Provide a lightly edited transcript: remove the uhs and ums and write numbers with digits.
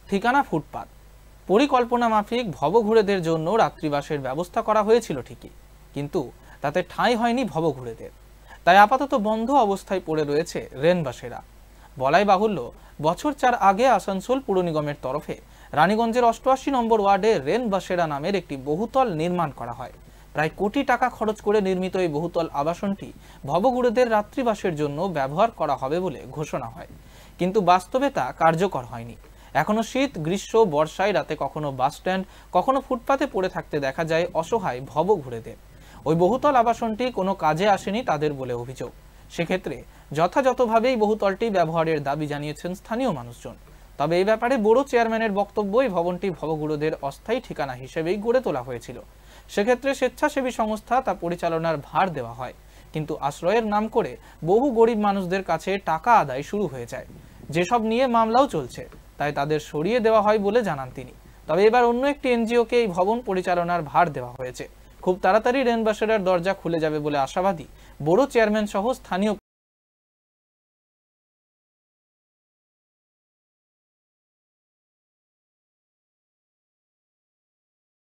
ঠিকানা ফুটপাত। পরিকল্পনা মাফিক ভবঘুরেদের জন্য রাত্রিবাসের ব্যবস্থা করা হয়েছিল ঠিকই, কিন্তু তাতে ঠাঁই হয়নি ভবঘুরেদের। তাই আপাতত বন্ধ অবস্থায় পড়ে রয়েছে রেনবাসেরা। বলাই বাহুল্য, বছর 4 আগে আসানসোল পুর নিগমের তরফে রানীগঞ্জের 88 নম্বর ওয়ার্ডে রেনবাসেরা নামের একটি বহুতল নির্মাণ করা হয়। প্রায় কোটি টাকা খরচ করে নির্মিত এই বহুতল আবাসনটি ভবঘুরেদের রাত্রিবাসের জন্য ব্যবহার করা হবে বলে ঘোষণা হয়, কিন্তু বাস্তবে তা কার্যকর হয়নি। এখনো শীত, গ্রীষ্ম, বর্ষায় রাতে কখনো বাস স্ট্যান্ড, কখনো ফুটপাতে পড়ে থাকতে দেখা যায় অসহায় ভবঘুরেদের। ওই বহুতল আবাসনটি কোনো কাজে আসেনি তাদের বলে অভিযোগ। সেক্ষেত্রে যথাযথভাবে এই বহুতলটি ব্যবহারের দাবি জানিয়েছেন স্থানীয় মানুষজন। তবে এই ব্যাপারে বড় চেয়ারম্যানের বক্তব্য, এই ভবনটি ভবঘুরেদের অস্থায়ী ঠিকানা হিসেবেই গড়ে তোলা হয়েছিল। সেক্ষেত্রে স্বেচ্ছাসেবী সংস্থা তা পরিচালনার ভার দেওয়া হয়, কিন্তু আশ্রয়ের নাম করে বহু গরিব মানুষদের কাছে টাকা আদায় শুরু হয়ে যায়, যেসব নিয়ে মামলাও চলছে। তাই তাদের সরিয়ে দেওয়া হয় বলে জানান তিনি। তবে এবার অন্য একটি এনজিওকে এই ভবন পরিচালনার ভার দেওয়া হয়েছে। খুব তাড়াতাড়ি রেনবাসেরার দরজা খুলে যাবে বলে আশাবাদী বড় চেয়ারম্যান সহ স্থানীয়